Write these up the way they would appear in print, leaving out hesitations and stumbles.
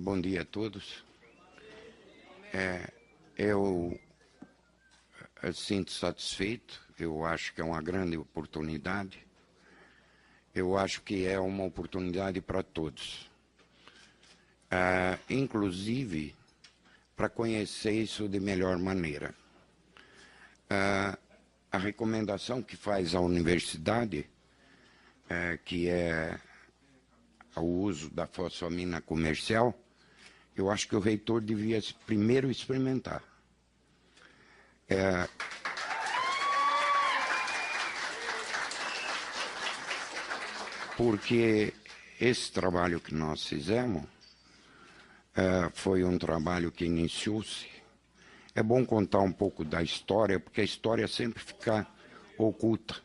Bom dia a todos. Eu sinto satisfeito, eu acho que é uma grande oportunidade, eu acho que é uma oportunidade para todos, inclusive para conhecer isso de melhor maneira. A recomendação que faz a universidade, que é o uso da fosfamina comercial, eu acho que o reitor devia primeiro experimentar. Porque esse trabalho que nós fizemos foi um trabalho que iniciou-se. É bom contar um pouco da história, porque a história sempre fica oculta.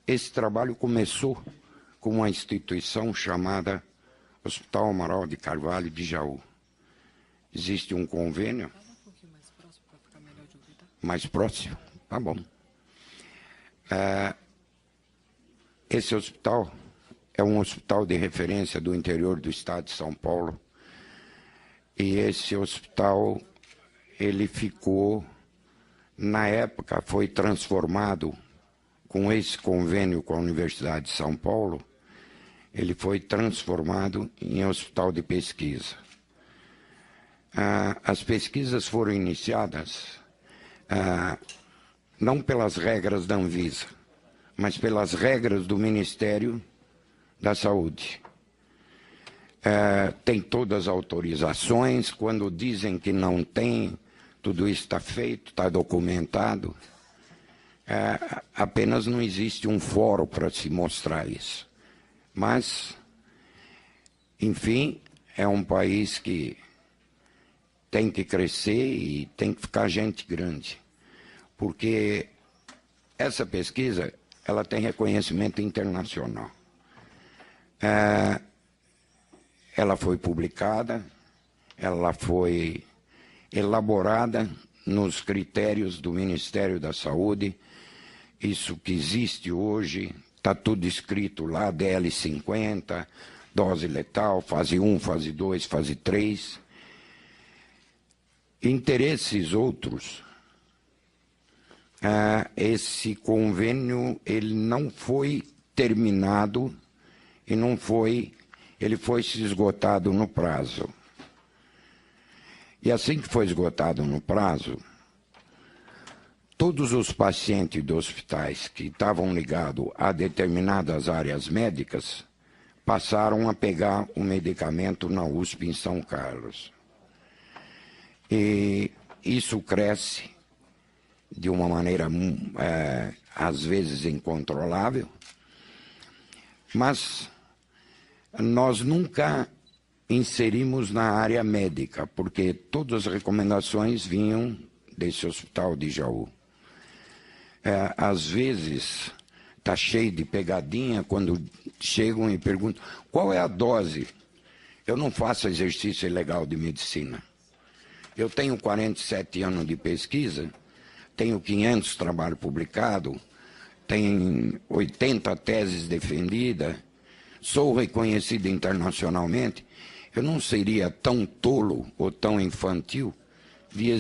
Esse trabalho começou com uma instituição chamada Hospital Amaral de Carvalho de Jaú. Existe um convênio. Fala um pouquinho mais próximo para ficar melhor de ouvir, tá? Mais próximo? Tá bom. Esse hospital é um hospital de referência do interior do estado de São Paulo. E esse hospital, ele ficou, na época, foi transformado com esse convênio com a Universidade de São Paulo, ele foi transformado em hospital de pesquisa. As pesquisas foram iniciadas não pelas regras da Anvisa, mas pelas regras do Ministério da Saúde. Tem todas as autorizações, quando dizem que não tem, tudo isso está feito, está documentado. Apenas não existe um fórum para se mostrar isso. Mas, enfim, é um país que tem que crescer e tem que ficar gente grande. Porque essa pesquisa, ela tem reconhecimento internacional. Ela foi publicada, ela foi elaborada nos critérios do Ministério da Saúde. Isso que existe hoje, está tudo escrito lá, DL50, dose letal, fase 1, fase 2, fase 3. Interesses outros, esse convênio ele não foi terminado e não foi, ele foi se esgotado no prazo. E assim que foi esgotado no prazo, todos os pacientes de hospitais que estavam ligados a determinadas áreas médicas passaram a pegar o medicamento na USP em São Carlos. E isso cresce de uma maneira, às vezes, incontrolável, mas nós nunca inserimos na área médica, porque todas as recomendações vinham desse hospital de Jaú. Às vezes, está cheio de pegadinha quando chegam e perguntam qual é a dose. Eu não faço exercício ilegal de medicina. Eu tenho 47 anos de pesquisa, tenho 500 trabalhos publicados, tenho 80 teses defendidas, sou reconhecido internacionalmente. Eu não seria tão tolo ou tão infantil de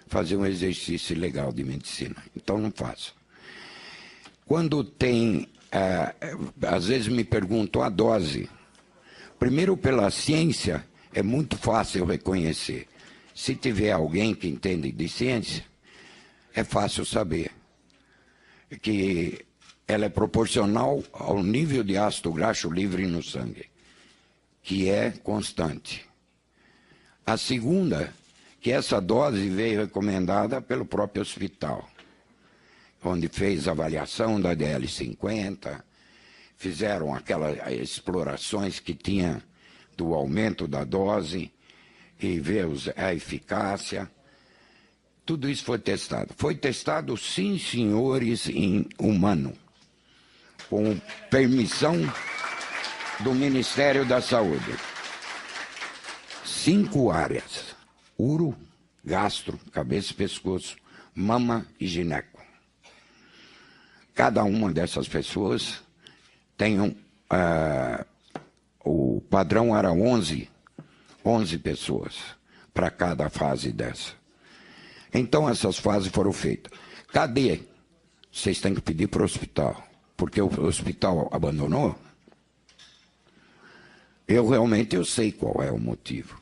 fazer um exercício ilegal de medicina. Então não faço. Quando tem, às vezes me perguntam a dose. Primeiro, pela ciência, é muito fácil reconhecer. Se tiver alguém que entende de ciência, é fácil saber que ela é proporcional ao nível de ácido graxo livre no sangue, que é constante. A segunda, que essa dose veio recomendada pelo próprio hospital, onde fez avaliação da DL50, fizeram aquelas explorações que tinha do aumento da dose e ver a eficácia. Tudo isso foi testado. Foi testado, sim, senhores, em humano, com permissão do Ministério da Saúde. 5 áreas: uro, gastro, cabeça e pescoço, mama e gineco. Cada uma dessas pessoas tem o padrão era 11 pessoas para cada fase dessa. Então, essas fases foram feitas. Cadê? Vocês têm que pedir para o hospital, porque o hospital abandonou. Eu realmente sei qual é o motivo.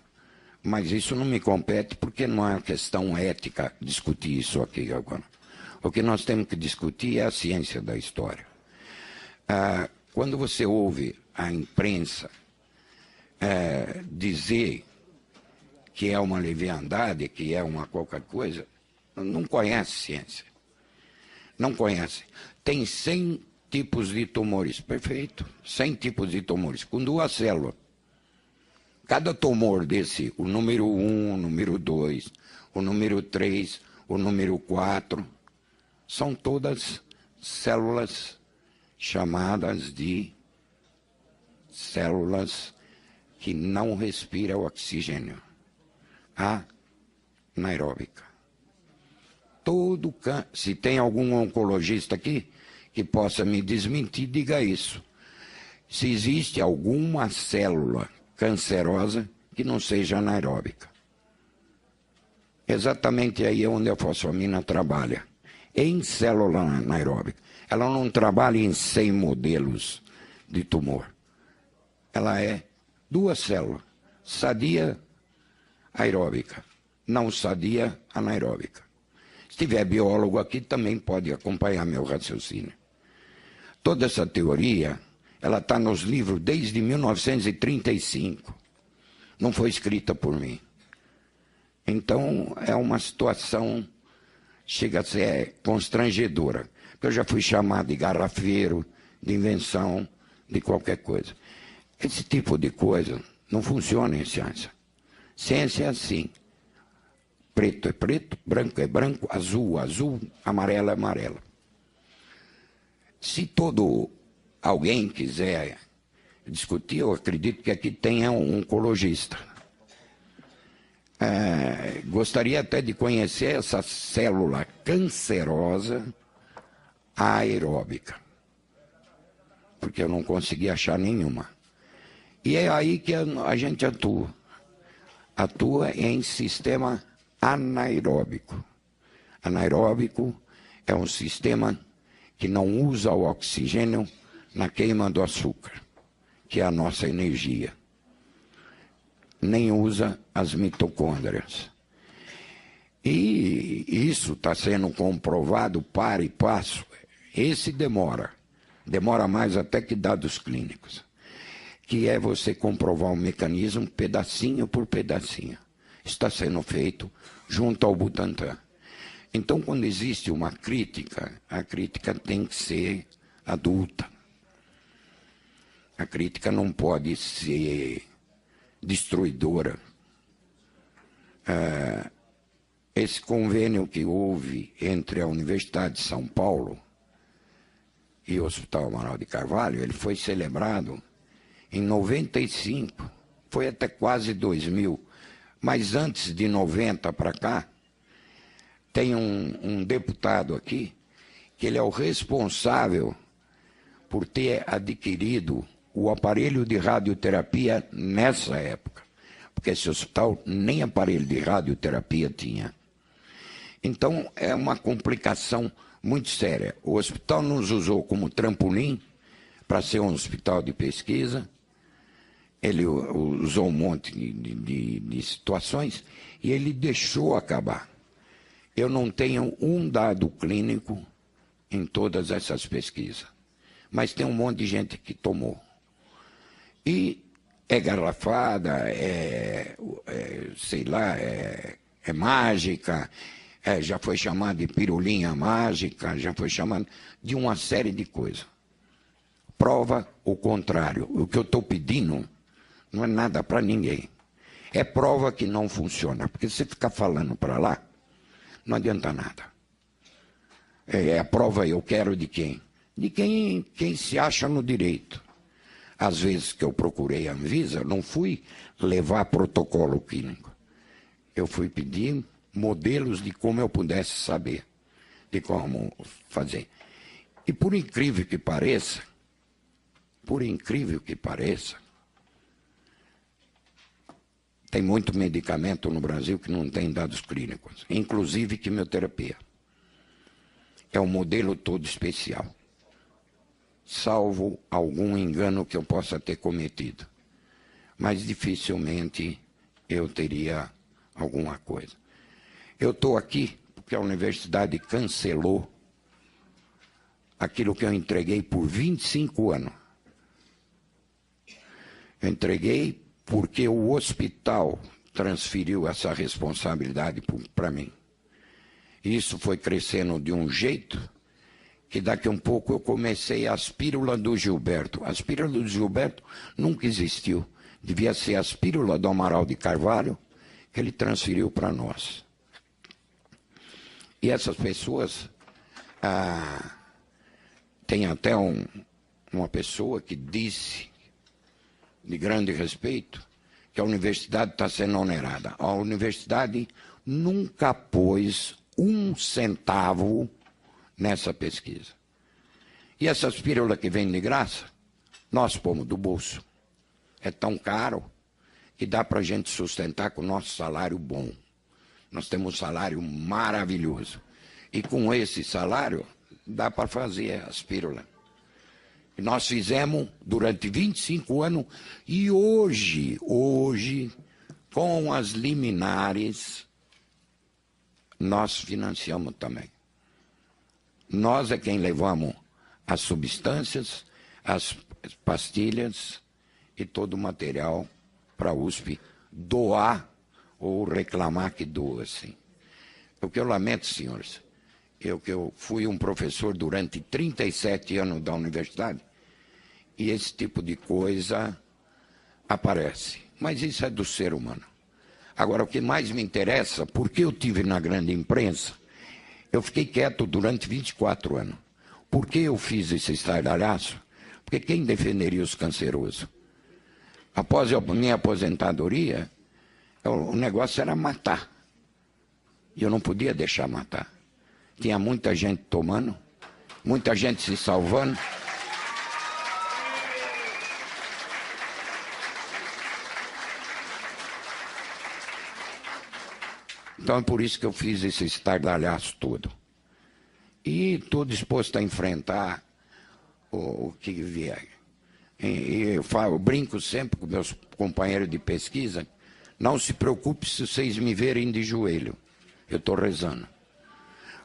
Mas isso não me compete, porque não é uma questão ética discutir isso aqui agora. O que nós temos que discutir é a ciência da história. Quando você ouve a imprensa dizer que é uma leviandade, que é uma qualquer coisa, não conhece ciência. Não conhece. Tem 100 tipos de tumores, perfeito. 100 tipos de tumores, com 2 células. Cada tumor desse, o número 1, o número 2, o número 3, o número 4, são todas células chamadas de células que não respiram oxigênio, anaeróbica. Se tem algum oncologista aqui que possa me desmentir, diga isso. Se existe alguma célula cancerosa que não seja anaeróbica. Exatamente aí é onde a fosfamina trabalha. Em célula anaeróbica. Ela não trabalha em 100 modelos de tumor. Ela é 2 células. Sadia aeróbica. Não sadia anaeróbica. Se tiver biólogo aqui, também pode acompanhar meu raciocínio. Toda essa teoria, ela está nos livros desde 1935. Não foi escrita por mim. Então, é uma situação, chega a ser constrangedora. Eu já fui chamado de garrafeiro, de invenção, de qualquer coisa. Esse tipo de coisa não funciona em ciência. Ciência é assim. Preto é preto, branco é branco, azul, azul, amarelo é amarelo. Se alguém quiser discutir, eu acredito que aqui tenha um oncologista. Gostaria até de conhecer essa célula cancerosa aeróbica, porque eu não consegui achar nenhuma. E é aí que a gente atua. Atua em sistema anaeróbico. Anaeróbico é um sistema que não usa o oxigênio na queima do açúcar, que é a nossa energia. Nem usa as mitocôndrias. E isso está sendo comprovado para e passo. Esse demora mais até que dados clínicos, que é você comprovar o mecanismo pedacinho por pedacinho. Está sendo feito junto ao Butantan. Então, quando existe uma crítica, a crítica tem que ser adulta. A crítica não pode ser destruidora. Esse convênio que houve entre a Universidade de São Paulo e o Hospital Amaral de Carvalho, ele foi celebrado em 95, foi até quase 2000, mas antes de 90 para cá, tem um deputado aqui, que ele é o responsável por ter adquirido o aparelho de radioterapia nessa época, porque esse hospital nem aparelho de radioterapia tinha. Então, é uma complicação muito séria. O hospital nos usou como trampolim para ser um hospital de pesquisa. Ele usou um monte de situações e ele deixou acabar. Eu não tenho um dado clínico em todas essas pesquisas, mas tem um monte de gente que tomou. E é garrafada, sei lá, é mágica, já foi chamado de pirulinha mágica, já foi chamado de uma série de coisas. Prova o contrário. O que eu estou pedindo não é nada para ninguém. É prova que não funciona, porque se ficar falando para lá, não adianta nada. A prova eu quero de quem? De quem se acha no direito. Às vezes que eu procurei a Anvisa, não fui levar protocolo clínico. Eu fui pedir modelos de como eu pudesse saber, de como fazer. E por incrível que pareça, Tem muito medicamento no Brasil que não tem dados clínicos, inclusive quimioterapia. É um modelo todo especial, salvo algum engano que eu possa ter cometido. Mas dificilmente eu teria alguma coisa. Eu estou aqui porque a universidade cancelou aquilo que eu entreguei por 25 anos. Eu entreguei porque o hospital transferiu essa responsabilidade para mim. Isso foi crescendo de um jeito que daqui a um pouco eu comecei as pílulas do Gilberto. As pílulas do Gilberto nunca existiu. Devia ser as pílulas do Amaral de Carvalho que ele transferiu para nós. E essas pessoas, tem até uma pessoa que disse, de grande respeito, que a universidade está sendo onerada. A universidade nunca pôs um centavo nessa pesquisa. E essas pílulas que vêm de graça, nós pomos do bolso. É tão caro que dá para a gente sustentar com o nosso salário bom. Nós temos um salário maravilhoso. E com esse salário, dá para fazer as pílulas. E nós fizemos durante 25 anos e hoje, com as liminares, nós financiamos também. Nós é quem levamos as substâncias, as pastilhas e todo o material para a USP doar ou reclamar que doa, assim. O que eu lamento, senhores, que eu fui um professor durante 37 anos da universidade e esse tipo de coisa aparece. Mas isso é do ser humano. Agora, o que mais me interessa, porque eu tive na grande imprensa, eu fiquei quieto durante 24 anos. Por que eu fiz esse estardalhaço? Porque quem defenderia os cancerosos? Após a minha aposentadoria, o negócio era matar. E eu não podia deixar matar. Tinha muita gente tomando, muita gente se salvando. Então é por isso que eu fiz esse estardalhaço todo. E estou disposto a enfrentar o que vier. Eu brinco sempre com meus companheiros de pesquisa, não se preocupe se vocês me verem de joelho. Eu estou rezando.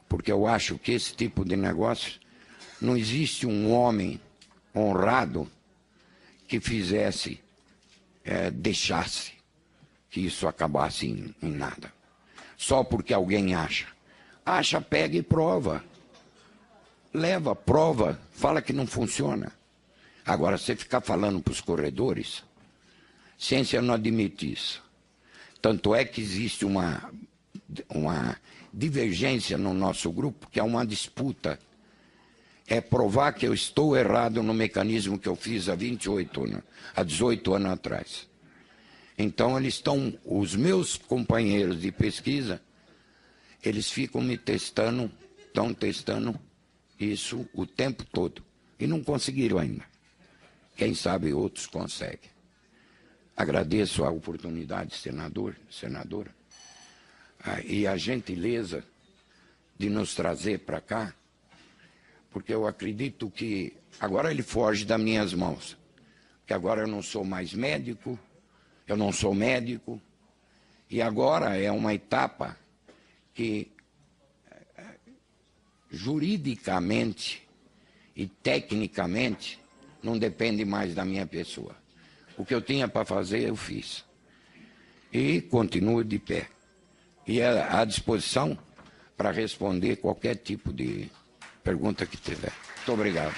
Porque eu acho que esse tipo de negócio, não existe um homem honrado que fizesse, deixasse que isso acabasse em nada. Só porque alguém acha. Acha, pega e prova. Leva, prova, fala que não funciona. Agora, você ficar falando para os corredores, ciência não admite isso. Tanto é que existe uma divergência no nosso grupo, que é uma disputa. É provar que eu estou errado no mecanismo que eu fiz há 18 anos atrás. Então, os meus companheiros de pesquisa, eles ficam me testando, estão testando isso o tempo todo. E não conseguiram ainda. Quem sabe outros conseguem. Agradeço a oportunidade, senadora, e a gentileza de nos trazer para cá, porque eu acredito que agora ele foge das minhas mãos, que agora eu não sou mais médico, eu não sou médico, e agora é uma etapa que juridicamente e tecnicamente não depende mais da minha pessoa. O que eu tinha para fazer, eu fiz. E continuo de pé. E à disposição para responder qualquer tipo de pergunta que tiver. Muito obrigado.